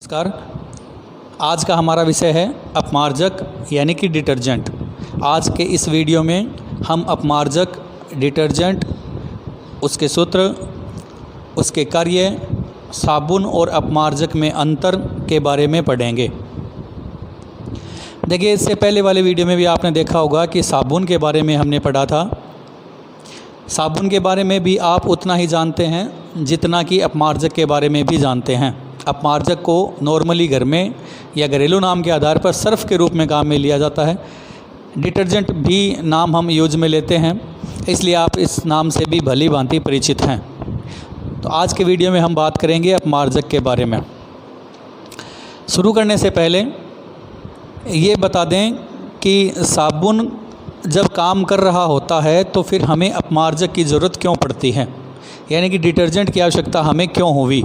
नमस्कार। आज का हमारा विषय है अपमार्जक यानी कि डिटर्जेंट। आज के इस वीडियो में हम अपमार्जक, डिटर्जेंट, उसके सूत्र, उसके कार्य, साबुन और अपमार्जक में अंतर के बारे में पढ़ेंगे। देखिए, इससे पहले वाले वीडियो में भी आपने देखा होगा कि साबुन के बारे में हमने पढ़ा था। साबुन के बारे में भी आप उतना ही जानते हैं जितना कि अपमार्जक के बारे में भी जानते हैं। अपमार्जक को नॉर्मली घर में या घरेलू नाम के आधार पर सर्फ के रूप में काम में लिया जाता है। डिटर्जेंट भी नाम हम यूज में लेते हैं, इसलिए आप इस नाम से भी भली भांति परिचित हैं। तो आज के वीडियो में हम बात करेंगे अपमार्जक के बारे में। शुरू करने से पहले ये बता दें कि साबुन जब काम कर रहा होता है तो फिर हमें अपमार्जक की ज़रूरत क्यों पड़ती है, यानी कि डिटर्जेंट की आवश्यकता हमें क्यों हुई।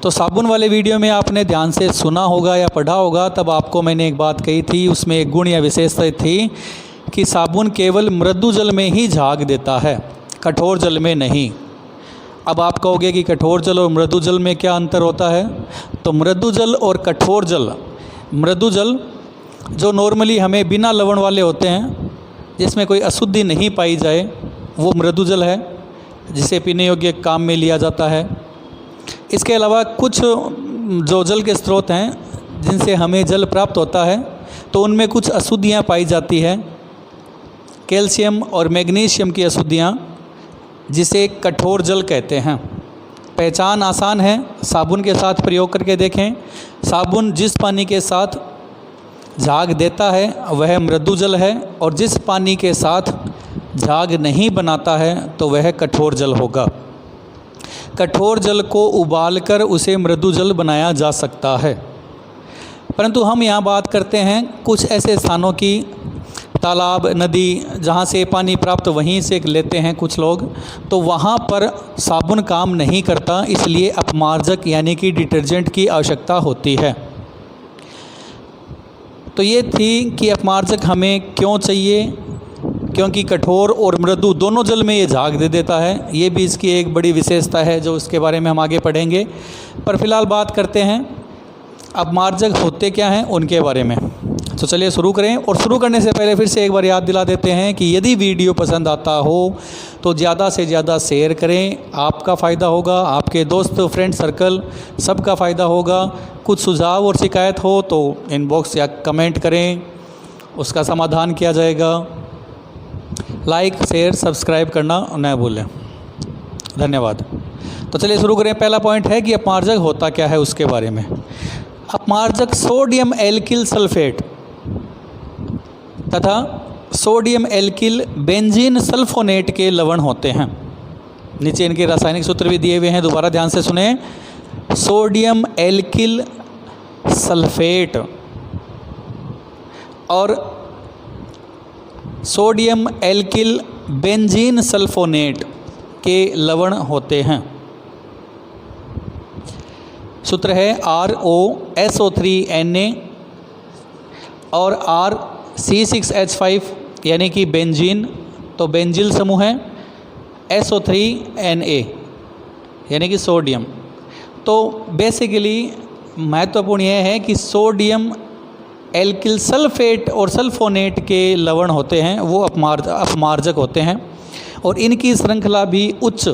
तो साबुन वाले वीडियो में आपने ध्यान से सुना होगा या पढ़ा होगा, तब आपको मैंने एक बात कही थी, उसमें एक गुण या विशेषता थी कि साबुन केवल मृदु जल में ही झाग देता है, कठोर जल में नहीं। अब आप कहोगे कि कठोर जल और मृदु जल में क्या अंतर होता है। तो मृदु जल और कठोर जल, मृदु जल जो नॉर्मली हमें बिना लवण वाले होते हैं, जिसमें कोई अशुद्धि नहीं पाई जाए, वो मृदु जल है, जिसे पीने योग्य काम में लिया जाता है। इसके अलावा कुछ जो जल के स्रोत हैं जिनसे हमें जल प्राप्त होता है, तो उनमें कुछ अशुद्धियाँ पाई जाती हैं, कैल्शियम और मैग्नीशियम की अशुद्धियाँ, जिसे कठोर जल कहते हैं। पहचान आसान है, साबुन के साथ प्रयोग करके देखें। साबुन जिस पानी के साथ झाग देता है वह मृदु जल है, और जिस पानी के साथ झाग नहीं बनाता है तो वह कठोर जल होगा। कठोर जल को उबालकर उसे मृदु जल बनाया जा सकता है, परंतु हम यहाँ बात करते हैं कुछ ऐसे स्थानों की, तालाब, नदी, जहाँ से पानी प्राप्त वहीं से लेते हैं कुछ लोग, तो वहाँ पर साबुन काम नहीं करता, इसलिए अपमार्जक यानी कि डिटर्जेंट की आवश्यकता होती है। तो ये थी कि अपमार्जक हमें क्यों चाहिए, क्योंकि कठोर और मृदु दोनों जल में ये झाग दे देता है। ये भी इसकी एक बड़ी विशेषता है, जो उसके बारे में हम आगे पढ़ेंगे। पर फिलहाल बात करते हैं अपमार्जक होते क्या हैं उनके बारे में। तो चलिए शुरू करें। और शुरू करने से पहले फिर से एक बार याद दिला देते हैं कि यदि वीडियो पसंद आता हो तो ज़्यादा से ज़्यादा शेयर करें, आपका फ़ायदा होगा, आपके दोस्त, फ्रेंड सर्कल सबका फ़ायदा होगा। कुछ सुझाव और शिकायत हो तो इनबॉक्स या कमेंट करें, उसका समाधान किया जाएगा। लाइक, शेयर, सब्सक्राइब करना न भूलें। धन्यवाद। तो चलिए शुरू करें। पहला पॉइंट है कि अपमार्जक होता क्या है, उसके बारे में। अपमार्जक सोडियम एल्किल सल्फेट तथा सोडियम एल्किल बेंजीन सल्फोनेट के लवण होते हैं। नीचे इनके रासायनिक सूत्र भी दिए हुए हैं, दोबारा ध्यान से सुने। सोडियम एल्किल सल्फेट और सोडियम एल्किल बेंजीन सल्फोनेट के लवण होते हैं। सूत्र है ROSO3Na और RC6H5 यानी कि बेंजीन, तो बेंजिल समूह है, SO3Na यानी कि सोडियम। तो बेसिकली महत्वपूर्ण यह है कि सोडियम एल्किल सल्फेट और सल्फोनेट के लवण होते हैं, वो अपमार्जक होते हैं, और इनकी श्रृंखला भी उच्च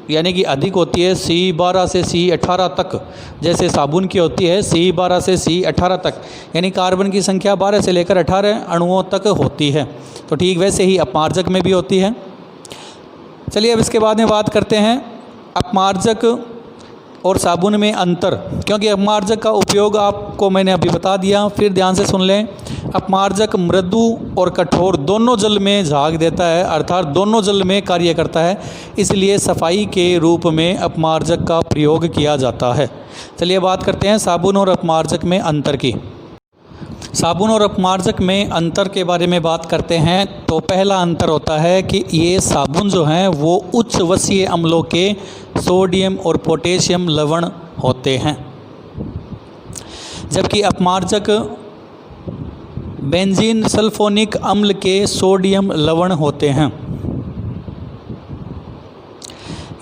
यानी कि अधिक होती है, C12 से C18 तक। जैसे साबुन की होती है C12 से C18 तक, यानी कार्बन की संख्या 12 से लेकर 18 अणुओं तक होती है। तो ठीक वैसे ही अपमार्जक में भी होती है। चलिए अब इसके बाद में बात करते हैं अपमार्जक और साबुन में अंतर, क्योंकि अपमार्जक का उपयोग आपको मैंने अभी बता दिया। फिर ध्यान से सुन लें। अपमार्जक मृदु और कठोर दोनों जल में झाग देता है, अर्थात दोनों जल में कार्य करता है, इसलिए सफाई के रूप में अपमार्जक का प्रयोग किया जाता है। चलिए बात करते हैं साबुन और अपमार्जक में अंतर की। साबुन और अपमार्जक में अंतर के बारे में बात करते हैं तो पहला अंतर होता है कि ये साबुन जो हैं वो उच्च वसीय अम्लों के सोडियम और पोटेशियम लवण होते हैं, जबकि अपमार्जक बेंजीन सल्फोनिक अम्ल के सोडियम लवण होते हैं।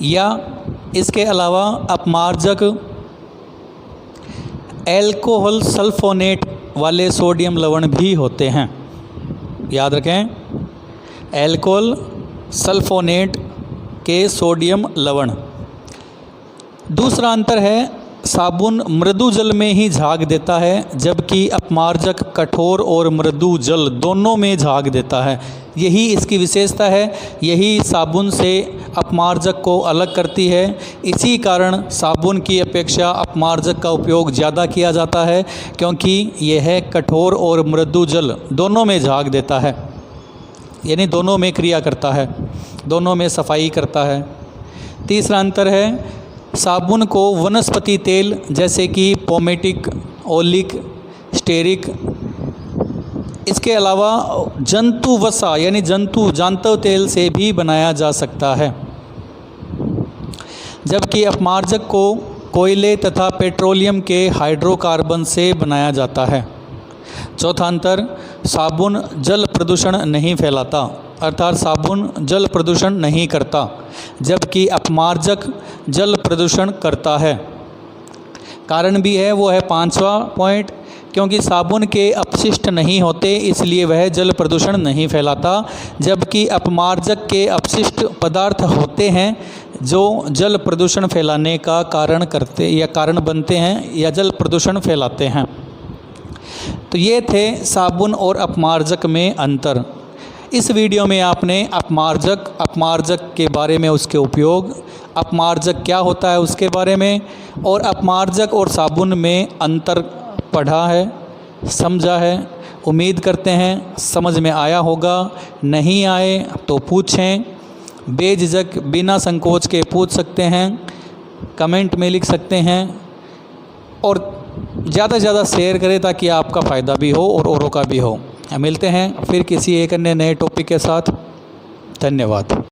या इसके अलावा अपमार्जक एल्कोहल सल्फोनेट वाले सोडियम लवण भी होते हैं। याद रखें, एल्कोहल सल्फोनेट के सोडियम लवण। दूसरा अंतर है, साबुन मृदु जल में ही झाग देता है, जबकि अपमार्जक कठोर और मृदु जल दोनों में झाग देता है। यही इसकी विशेषता है, यही साबुन से अपमार्जक को अलग करती है। इसी कारण साबुन की अपेक्षा अपमार्जक का उपयोग ज़्यादा किया जाता है, क्योंकि यह कठोर और मृदु जल दोनों में झाग देता है, यानी दोनों में क्रिया करता है, दोनों में सफाई करता है। तीसरा अंतर है, साबुन को वनस्पति तेल जैसे कि पोमेटिक, ओलिक, स्टेरिक, इसके अलावा जंतु वसा यानी जांतव तेल से भी बनाया जा सकता है, जबकि अपमार्जक को कोयले तथा पेट्रोलियम के हाइड्रोकार्बन से बनाया जाता है। चौथा अंतर, साबुन जल प्रदूषण नहीं फैलाता, अर्थात साबुन जल प्रदूषण नहीं करता, जबकि अपमार्जक जल प्रदूषण करता है। कारण भी है, वो है 5वां पॉइंट, क्योंकि साबुन के अपशिष्ट नहीं होते इसलिए वह जल प्रदूषण नहीं फैलाता, जबकि अपमार्जक के अपशिष्ट पदार्थ होते हैं जो जल प्रदूषण फैलाने का कारण बनते हैं या जल प्रदूषण फैलाते हैं। तो ये थे साबुन और अपमार्जक में अंतर। इस वीडियो में आपने अपमार्जक के बारे में, उसके उपयोग, अपमार्जक क्या होता है उसके बारे में, और अपमार्जक और साबुन में अंतर पढ़ा है, समझा है। उम्मीद करते हैं समझ में आया होगा। नहीं आए तो पूछें, बेझिझक बिना संकोच के पूछ सकते हैं, कमेंट में लिख सकते हैं, और ज़्यादा से ज़्यादा शेयर करें ताकि आपका फ़ायदा भी हो और औरों का भी हो। मिलते हैं फिर किसी एक अन्य नए टॉपिक के साथ। धन्यवाद।